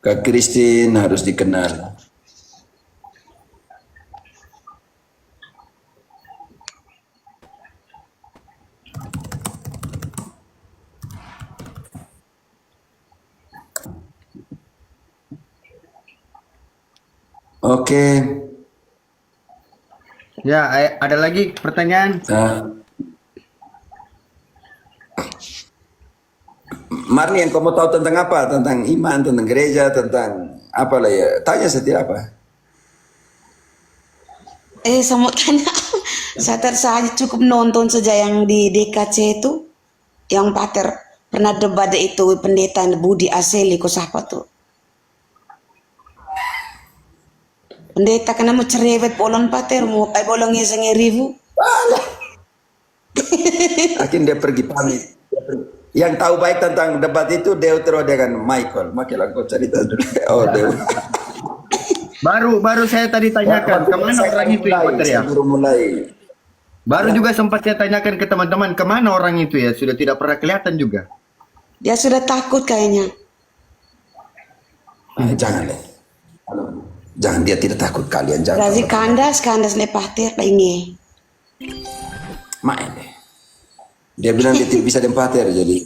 Kak Christine harus dikenal. Oke. Ya, ada lagi pertanyaan? Marni, yang kamu tahu tentang apa? Tentang iman, tentang gereja, tentang apa lah ya? Tanya setiap apa? Saya mau tanya. Saya cukup nonton saja yang di DKC itu, yang Pater pernah debat itu pendeta Budi Aseli kok siapa tuh? Pendeta kena mau cerewet bolon Pater mau kayak bolongnya ribu. Akhirnya dia pergi pamit. Yang tahu baik tentang debat itu Deutero dengan Michael. Makilah kau cerita dulu. Oh Deu. Baru saya tadi tanyakan kemana orang itu ya Pater ya? Baru mulai. Baru juga sempat saya tanyakan ke teman-teman kemana orang itu ya? Sudah tidak pernah kelihatan juga. Dia sudah takut kayaknya. Jangan deh. Jangan, dia tidak takut, kalian jangan. Razi kandas le Pater ini. Main deh. Dia bilang dia tidak bisa dempater, jadi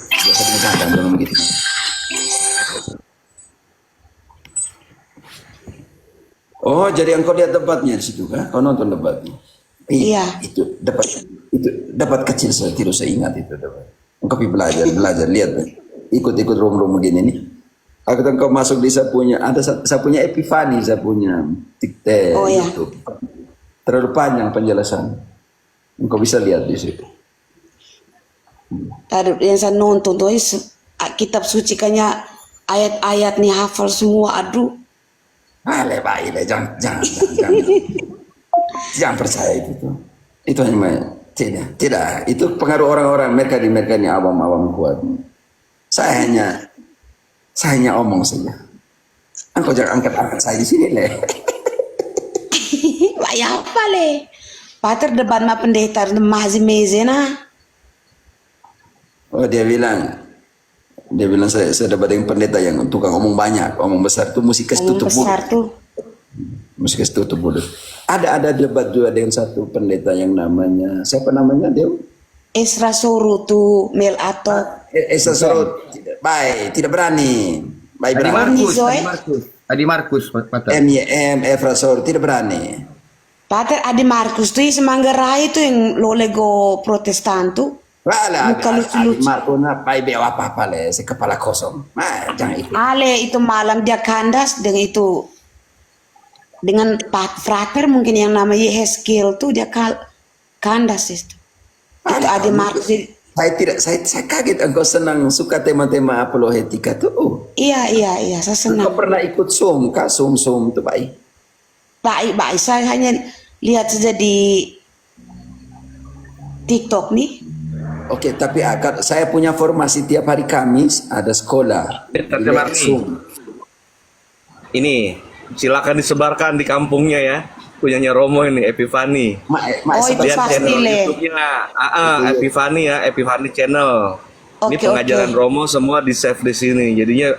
biasa dengan belum begitu. Oh, jadi engkau lihat debatnya di situ kan? Kau nonton debatnya? Iya. Itu debat kecil, saya tidak saya ingat itu debat. Engkau belajar lihat deh. Ikut room begini nih. Aku kan kau masuk di saya punya Epifani, saya punya TikTok. Oh ya. YouTube. Terlalu panjang penjelasan. Engkau bisa lihat di situ. Tadi yang saya nonton tuh kitab suci kayaknya ayat-ayat nih hafal semua. Aduh. Baik, jangan jangan percaya itu tuh. Itu hanya tidak. Itu pengaruh orang-orang mereka ini awam-awam kuat. Saya hanya omong saja. Engkau jangan angkat saya di sini le. Banyak apa le? Pater debat sama pendeta masih mezena. Oh dia bilang saya debat dengan pendeta yang tukang omong banyak, omong besar tuh mesti kasih tutup mulut. Besar tuh. Mesti kasih tutup mulut. Ada debat juga dengan satu pendeta yang namanya siapa namanya dia? Esra Soru tuh Mel Ato. Esra Soru baik tidak berani. Baik berani. Adi Markus, Pater. MYM Esra Soru tidak berani. Pater Adi Markus tuh Semanggarai tuh yang lolego Protestan tuh. Muka lucu-lucu. Markona pai bewa apa le, si kepala kosong. Jangan ikut. Ale itu malam dia kandas dengan frater mungkin yang namanya Yehezkiel tuh dia kandas itu. Itu Adi Markus. Saya kaget engkau suka tema-tema apologetika tuh. Iya, saya senang. Engkau pernah ikut Zoom itu baik. Baik, saya hanya lihat saja di TikTok nih. Oke, tapi saya punya formasi tiap hari Kamis ada sekolah. Tante Lewat Marni. Zoom. Ini silakan disebarkan di kampungnya ya. Punyanya Romo ini, Epifani. Oh, itu Lihat pasti, channel Le. YouTube-nya. Epifani ya, Epifani Channel. Ini Oke, pengajaran oke. Romo semua di save di sini. Jadinya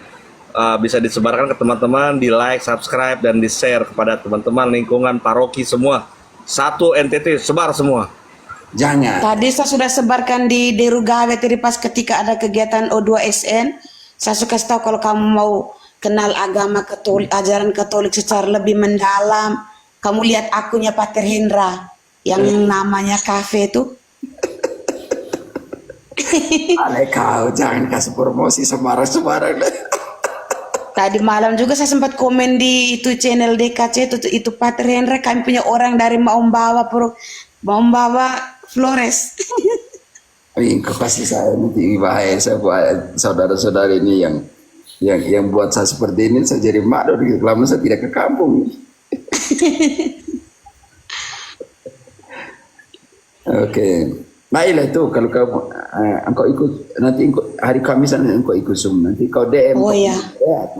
bisa disebarkan ke teman-teman, di like, subscribe, dan di share kepada teman-teman lingkungan paroki semua. Satu NTT sebar semua. Jangan. Tadi saya sudah sebarkan di Derugawe tadi pas ketika ada kegiatan O2SN. Saya suka kasih tahu kalau kamu mau kenal agama Katolik, ajaran Katolik secara lebih mendalam, kamu lihat akunnya Pater Hendra yang namanya kafe itu. Ale kau jangan kasih promosi sembarang-sembarang. Tadi malam juga saya sempat komen di itu channel DKC itu Pater Hendra, kami punya orang dari Maumbawa Flores. Kau kasih saya nanti bahaya saya buat saudara-saudara ini yang buat saya seperti ini, saya jadi malu lama saya tidak ke kampung. Oke. Baiklah itu kalau kamu engkau ikut nanti hari Kamis engkau ikut Zoom nanti kau DM. Oh ya.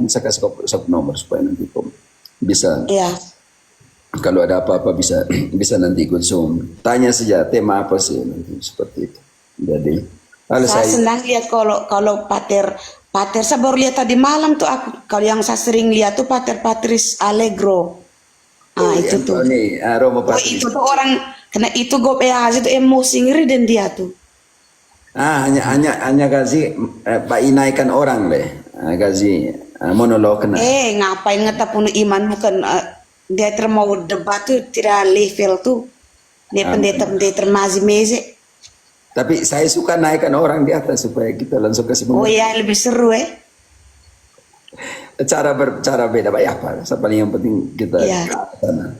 Saya kasih kau nomor supaya nanti kau bisa. Iya. Kalau ada apa-apa bisa nanti ikut Zoom. Tanya saja tema apa sih nanti seperti itu. Jadi kalau Saya senang lihat kalau Pater saya baru lihat tadi malam tuh aku. Kalau yang saya sering lihat tuh Pater Patris Allegro. Itu tuh. Ini Romo Oh, itu tuh orang kena itu gue itu emosi ngeri dan dia tuh. hanya gaji inaikkan orang deh. Gaji monolog kena. Ngapain ngetapun iman bukan dia mau debat tuh tidak level tuh. Dia pendeta mazi-meze. Tapi saya suka naikkan orang di atas supaya kita langsung kasih Oh iya, lebih seru cara beda banyak apa. Paling yang penting kita Iya. ke sana.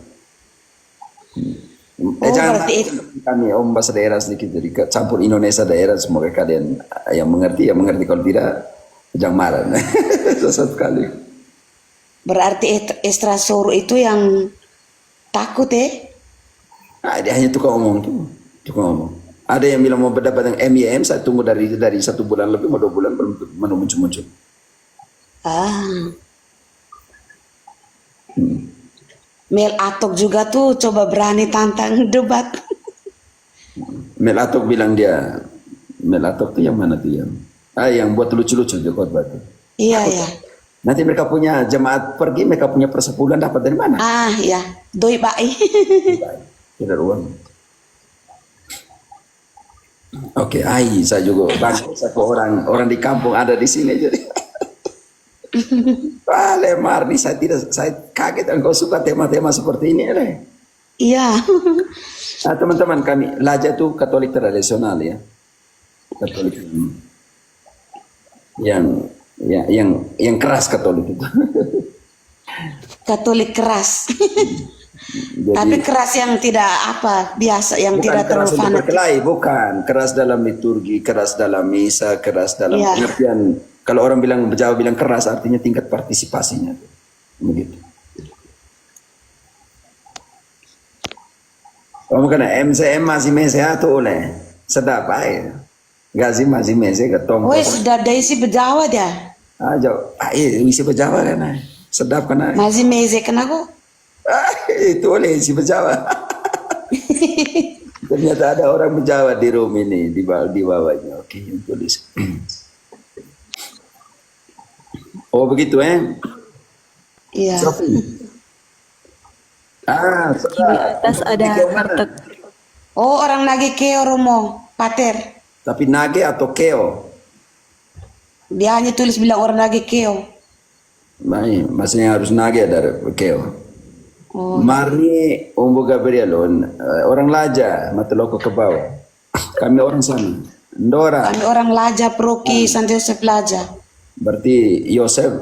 Berarti Kami Om bahasa daerah sedikit jadi campur Indonesia daerah, semoga kalian yang mengerti kalau tidak jangan marah. Satu kali. berarti Estrasoro itu yang takut Dia hanya tukang ngomong. Ada yang bilang mau berdebat dengan MIM, saya tunggu dari 1 bulan lebih, mau 2 bulan belum muncul. Mel Atok juga tuh coba berani tantang debat. Mel Atok bilang Mel Atok tuh yang mana tuh yang buat lucu-lucu di khotbah tuh. Iya ya. Nanti mereka punya jemaat pergi, mereka punya persepuluhan dapat dari mana? Ya, doi bai. Tidak uang. Oke, saya juga bangga satu orang di kampung ada di sini jadi. Marni, saya kaget engkau suka tema-tema seperti ini, Iya. Nah, teman-teman kami, Laja itu Katolik tradisional ya. Katolik yang keras Katolik itu. Katolik keras. Jadi, Tapi keras yang tidak biasa, yang bukan tidak keras terlalu untuk fanatik. berkelahi, bukan keras dalam liturgi, keras dalam misa, keras dalam Iya. pengertian. Kalau orang Jawa bilang keras artinya tingkat partisipasinya, begitu. Kamu kena MCM masih sehat oleh sedap aja. Gazi masih ketong. Sudah ada isi bejawa dia. Isi berjawa kan, sedap kan. Masih meze kena kok. Itu oleh isi berjawa. Ternyata ada orang berjawa di room ini di bawahnya. Oke, yang tulis. Oh begitu Iya. Sofi. Di atas ada warteg. Oh, orang nage keo Romo, Pater. Tapi nage atau keo? Dia hanya tulis bilang orang nage keo. Baik, maksudnya harus nage dari keo. Oh. Marni Umbu Gabrielon, orang Laja, Mateloko ke bawah. Kami orang sana. Ndora, Kami orang Laja, Proki, Santo Yosef Laja. berarti Yosef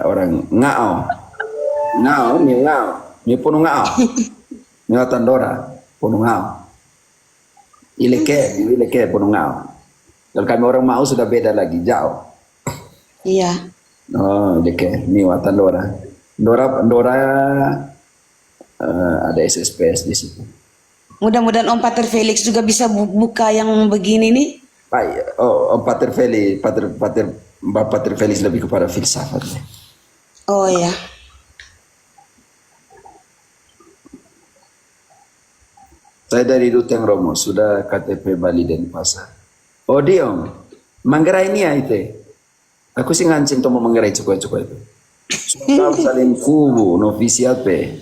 orang Ngao. Ni Puno Ngao. Ni Tandora, Puno Ngao. Ileke Puno Ngao. Kalau kami orang mau sudah beda lagi, jauh. Iya. Oh, Ileke, ni Tandora. Ndora ada SSPS di situ. Mudah-mudahan Om Pater Felix juga bisa buka yang begini nih. Om Pater Felix, Mbak Pater Felix lebih kepada filsafat. Oh ya. Saya dari Ruteng Romo, sudah KTP Bali dan Pasar. Oh Diom, Manggarai ini ya itu. Aku sih ngancing tuh mau Manggarai cukup-cukup itu. Sudah saling kubu, novisiat pe.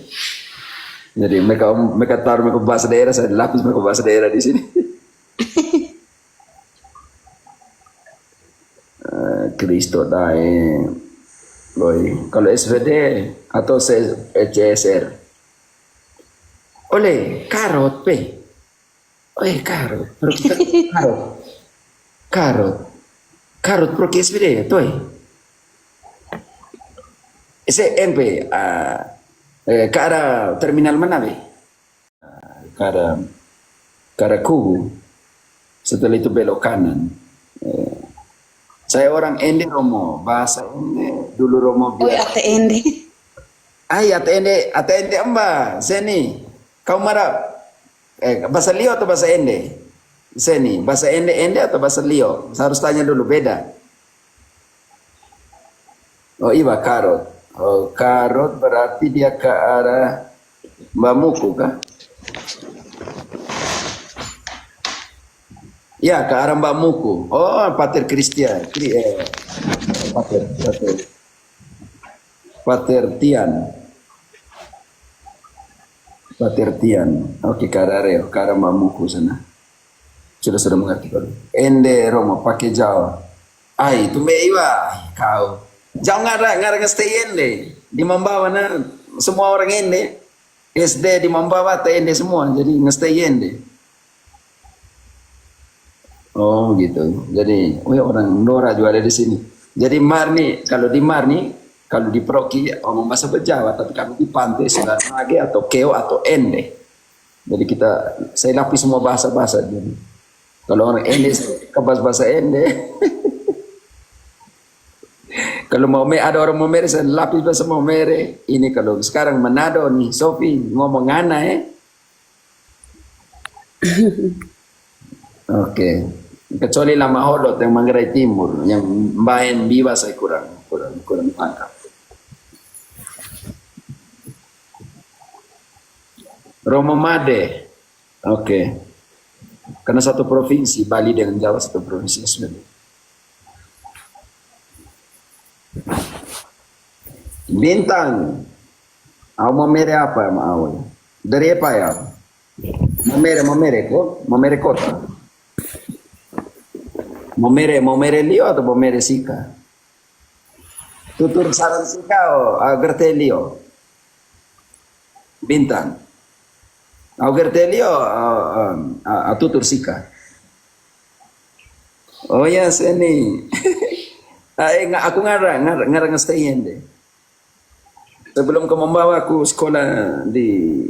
Jadi mereka taruh mereka bahasa daerah, saya lapis mereka bahasa daerah di sini. Kristo dae. Boy, kalau SVD atau CSR. Oleh karot pe. Karot. Karot pro SVD toy. SMP ke arah terminal mana be? Ke arah Kubu. Setelah itu belok kanan. Saya orang Ende Romo, bahasa Ende dulu Romo Oh biar. ya TND. Ate Ende Mbak, seni. Kau marah bahasa Lio atau bahasa Ende? Seni, bahasa Ende atau bahasa Lio? Saya harus tanya dulu, beda. Oh iya karot. Oh, karot berarti dia ke arah Mbak Muku kah? Ya, ke arah Mbak Muku. Oh, Pater Christian. Pater Tian. Oke, ke arah Reo, ke arah Mbak Muku sana. Sudah mengerti kalau. Ende Romo pakai Jawa. Itu meiwa kau. Jauh ngarang stay Ende. Di Mambawa semua orang Ende. SD di Mambawa Ende semua. Jadi nge-stay Ende. Oh gitu. Jadi orang Nora juga ada di sini. Jadi Marni, kalau di Proki ngomong bahasa Bejawa, tapi kalau di pantai sudah Nage atau Keo atau Ende. Jadi saya lapis semua bahasa-bahasa. Jadi kalau orang Ende ke bahasa Ende. Kalau ada orang Momere saya lapis bahasa Momere. Ini kalau sekarang Manado nih, Sofi ngomong Ngana Oke. Kecuali Lama Hodot yang Manggarai Timur, yang Mbaen Biwa saya kurang tangkap. Romo Made, oke. Karena satu provinsi, Bali dengan Jawa satu provinsi sebenarnya. Bintang, mau mere apa mau? Dari apa ya? Momere kota. Momere Lio atau Momere Sika? Tutur saran Sika Agerte Lio. Bintang. Agerte Lio tutur Sika. Oh ya seni. Aku ngarang stay deh. Sebelum membawa aku sekolah di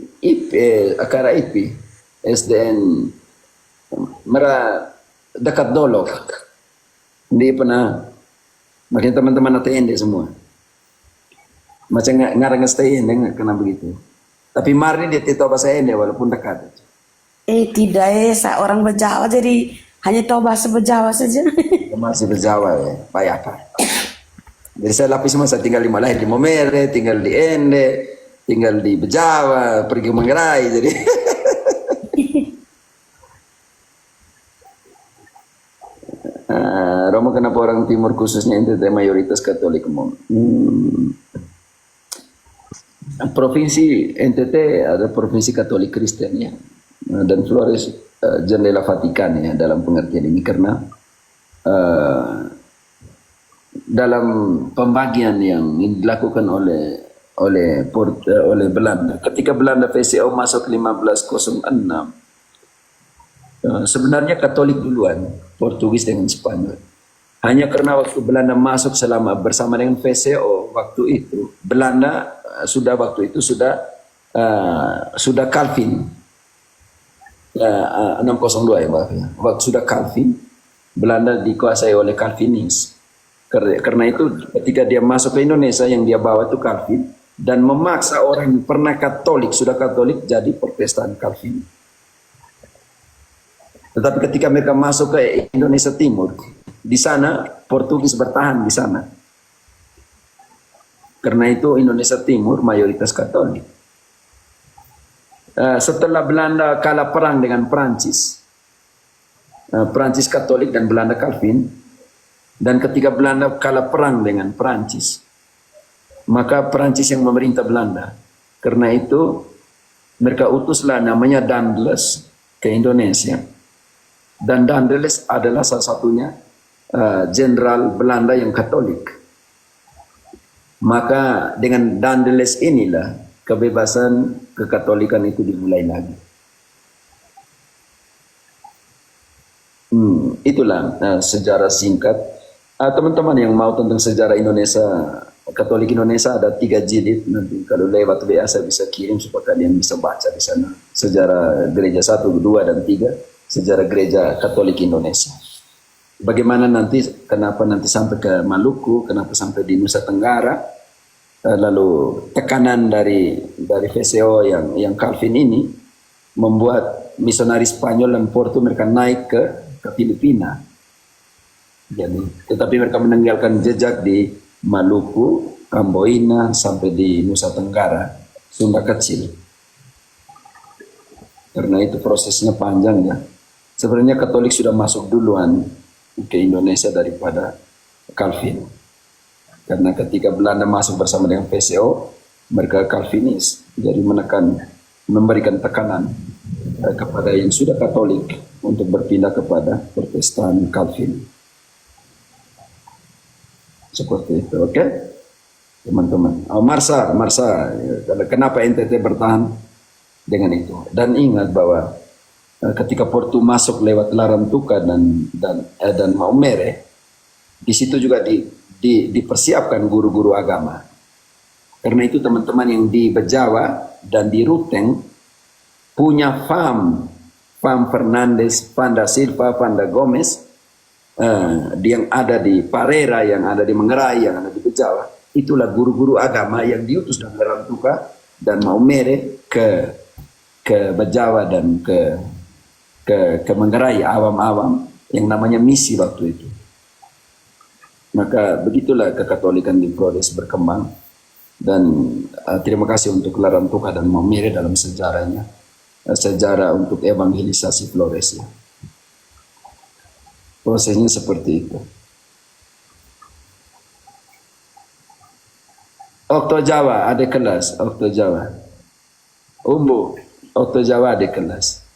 Akara IP, SDN dekat Dolok. Dia pernah makin teman-teman ATND semua. Macam ngarang stay kena begitu. Tapi Marni dia tahu bahasa Ende walaupun dekat. Tidak seorang Bejawa jadi hanya tahu bahasa Bejawa saja. Masih Bejawa ya, bayar. Jadi saya lapis semua, saya tinggal di Malahir, di Momere, tinggal di Ende, tinggal di Bejawa, pergi Manggarai, jadi. Romo kenapa orang Timur khususnya NTT mayoritas Katolik? Provinsi NTT ada provinsi Katolik Kristen ya, dan Flores jendela Vatikan ya dalam pengertian ini karena dalam pembagian yang dilakukan oleh Belanda. Ketika Belanda VCO masuk 1506, sebenarnya Katolik duluan, Portugis dengan Spanyol. Hanya karena waktu Belanda masuk bersama dengan VCO waktu itu, Belanda sudah Calvin 602 ya Pak. Waktu sudah Calvin, Belanda dikuasai oleh Calvinis. Karena itu ketika dia masuk ke Indonesia yang dia bawa itu Calvin dan memaksa orang yang pernah Katolik, sudah Katolik jadi Protestan Calvin. Tetapi ketika mereka masuk ke Indonesia Timur, di sana Portugis bertahan di sana. Karena itu Indonesia Timur mayoritas Katolik. Setelah Belanda kalah perang dengan Prancis, Prancis Katolik dan Belanda Calvin, dan ketika Belanda kalah perang dengan Prancis, maka Prancis yang memerintah Belanda. Karena itu mereka utuslah namanya Daendels ke Indonesia. Dan Daendels adalah salah satunya jenderal Belanda yang Katolik. Maka dengan Daendels inilah kebebasan kekatolikan itu dimulai lagi. Itulah sejarah singkat. Teman-teman yang mau tentang sejarah Indonesia, Katolik Indonesia, ada 3 jilid. Nanti kalau lewat WA saya bisa kirim supaya kalian bisa baca di sana. Sejarah gereja 1, 2, dan 3. Sejarah gereja Katolik Indonesia. Bagaimana nanti, kenapa nanti sampai ke Maluku, kenapa sampai di Nusa Tenggara, lalu tekanan dari VCO yang Calvin ini membuat misionari Spanyol dan Porto mereka naik ke Filipina. Jadi, tetapi mereka meninggalkan jejak di Maluku, Kamboina, sampai di Nusa Tenggara, Sunda kecil. Karena itu prosesnya panjang ya. Sebenarnya Katolik sudah masuk duluan ke Indonesia daripada Calvin. Karena ketika Belanda masuk bersama dengan VCO, mereka Calvinis. Jadi memberikan tekanan kepada yang sudah Katolik untuk berpindah kepada Protestan Calvin. Seperti itu, oke? Teman-teman. Marsa, kenapa NTT bertahan dengan itu? Dan ingat bahwa ketika Porto masuk lewat Larantuka dan Maumere, di situ juga dipersiapkan guru-guru agama. Karena itu teman-teman yang di Bejawa dan di Ruteng punya Fam Fernandes, Fanda Silva, Fanda Gomez, yang ada di Parera, yang ada di Mengerai, yang ada di Bejawa. Itulah guru-guru agama yang diutus dari Larantuka dan Maumere ke Bejawa dan ke Mengerai, awam-awam yang namanya misi waktu itu. Maka begitulah kekatolikan di Flores berkembang. Dan terima kasih untuk Larantuka dan Maumere dalam sejarahnya, sejarah untuk evangelisasi Flores ya. Prosesnya seperti itu. Okto Jawa ada kelas, Okto Jawa. Umbu, Okto Jawa ada kelas.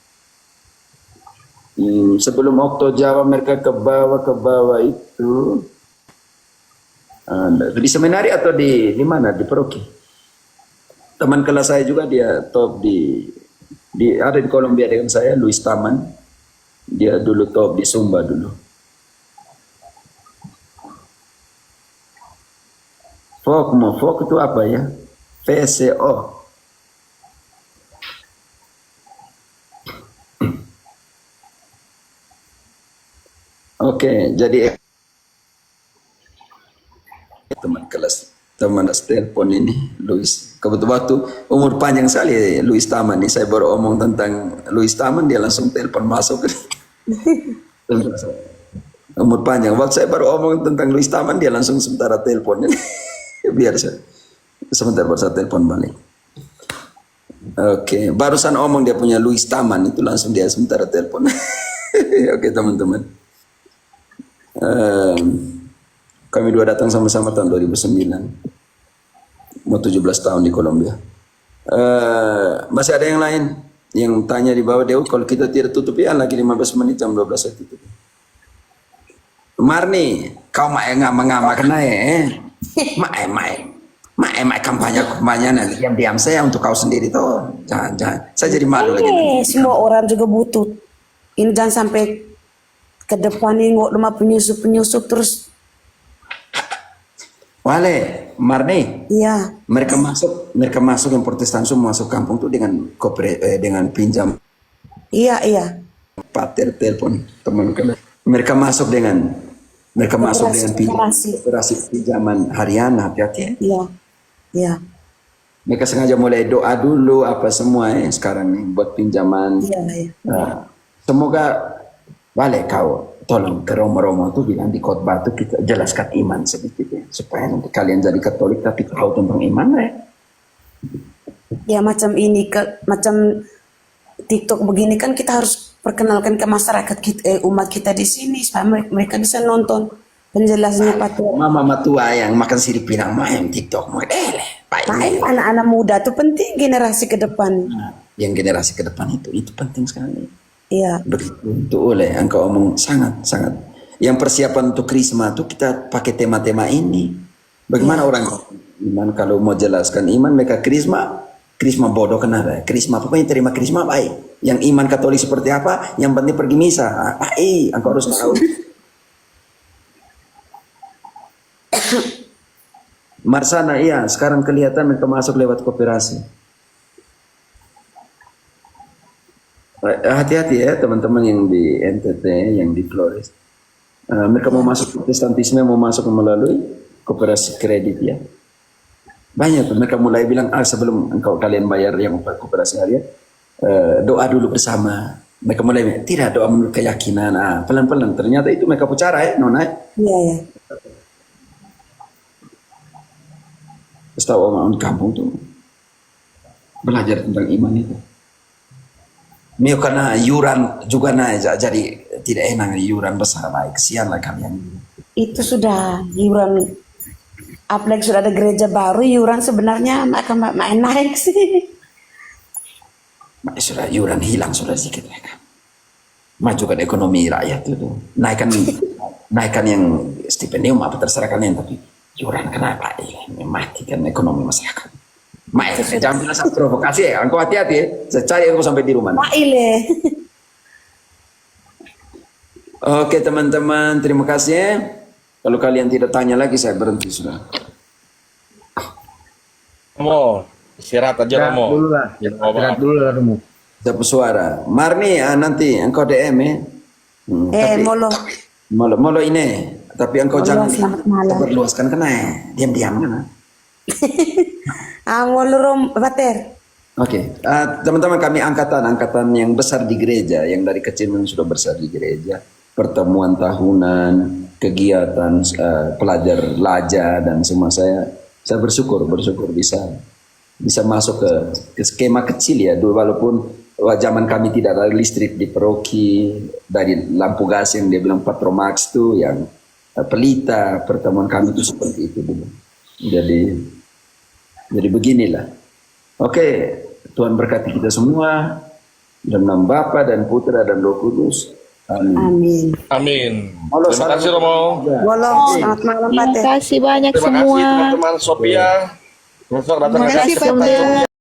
Sebelum Okto Jawa mereka ke bawah itu di seminari atau di mana, di paroki. Teman kelas saya juga dia top di ada di Kolombia dengan saya, Luis Taman. Dia dulu top di Sumba dulu. Fok itu apa ya? VCO. Oke, jadi teman kelas, teman telepon ini, Luis. Kebetulan waktu umur panjang sekali Luis Taman nih. Saya baru omong tentang Luis Taman, dia langsung telepon masuk. Umur panjang. Waktu saya baru omong tentang Luis Taman, dia langsung sementara telepon. Biar saya sebentar baru saya telepon balik. Oke, barusan omong dia punya Luis Taman, itu langsung dia sementara telepon. Oke teman-teman. Kami dua datang sama-sama tahun 2009. Mau 17 tahun di Kolombia. Masih ada yang lain yang tanya di bawah, Dew, kalau kita tidak tutup ya lagi 15 menit, jam 12 saya tutup. Marni, kau ngama-ngama kena ya? Mae kampanye nanti diam-diam saya untuk kau sendiri tuh. Jangan. Saya jadi malu lagi. Semua orang juga butuh. Ini jangan sampai ke depan ini nggak cuma penyusup terus. Wale, Marni. Iya. Mereka masuk yang Protestan semua masuk kampung tuh dengan pinjam. Iya. Pater telepon teman kalian. Mereka masuk dengan operasi pinjaman harian, hati-hati. Iya. Mereka sengaja mulai doa dulu apa semua sekarang nih buat pinjaman. Iya. Nah, semoga Boleh kau tolong ke Romo-Romo tuh bilang di khotbah tuh kita jelaskan iman sedikit ya, supaya nanti kalian jadi Katolik tapi tahu tentang iman ya. Ya macam ini macam TikTok begini kan kita harus perkenalkan ke masyarakat kita, umat kita di sini supaya mereka bisa nonton penjelasannya Pater. Mama tua yang makan sirip pinang main TikTok, baik. Anak-anak muda tuh penting generasi ke depan. Nah, yang generasi ke depan itu penting sekali. Iya. Begitu oleh engkau omong sangat. Yang persiapan untuk Krisma tuh kita pakai tema-tema ini. Bagaimana orang iman kalau mau jelaskan iman mereka Krisma bodoh kenapa? Krisma pokoknya terima Krisma baik. Yang iman Katolik seperti apa? Yang penting pergi misa. Engkau harus tahu. Marsana iya, sekarang kelihatan mereka masuk lewat koperasi. Hati-hati ya teman-teman yang di NTT, yang di Flores. Mereka mau masuk Protestantisme, mau masuk melalui koperasi kredit ya. Banyak tuh mereka mulai bilang, sebelum kalian bayar yang koperasi harian, doa dulu bersama. Mereka mulai bilang, tidak doa menurut keyakinan. Pelan-pelan, ternyata itu mereka bicara ya, Nona. Iya. Setahu orang di kampung tuh belajar tentang iman itu. Mio karena yuran juga naik, jadi tidak enak yuran besar naik. Kesian lah kalian. Itu sudah yuran, apalagi sudah ada gereja baru, yuran sebenarnya akan main naik sih. Sudah yuran hilang sudah sedikit mereka. Majukan ekonomi rakyat itu. Naikkan yang stipendium apa terserah kalian, tapi yuran kenapa? Matikan ekonomi masyarakat. Jangan bilang saya provokasi ya. Engkau hati-hati ya. Saya cari engkau sampai di rumah. Oke teman-teman, terima kasih ya. Kalau kalian tidak tanya lagi, saya berhenti sudah. Romo, istirahat aja Romo. Istirahat dulu lah Romo. Saya suara. Marni, nanti engkau DM ya. Molo ini. Tapi engkau jangan berluaskan kena ya. Diam-diam kena. Pater. Oke, teman-teman kami angkatan yang besar di gereja, yang dari kecil memang sudah besar di gereja, pertemuan tahunan, kegiatan pelajar laja dan semua saya bersyukur bisa masuk ke skema kecil ya. Dulu walaupun zaman kami tidak ada listrik di paroki, dari lampu gas yang dia bilang Patromax tuh yang pelita, pertemuan kami itu seperti itu dulu. Jadi beginilah. Oke, Tuhan berkati kita semua. Dalam nama Bapa dan Putra dan Roh Kudus. Amin. Amin. Halo, Terima kasih Romo. Selamat malam Terima Pater. kasih banyak Terima semua. kasih teman-teman Sophia. Besok datang Terima ke kasih Pater.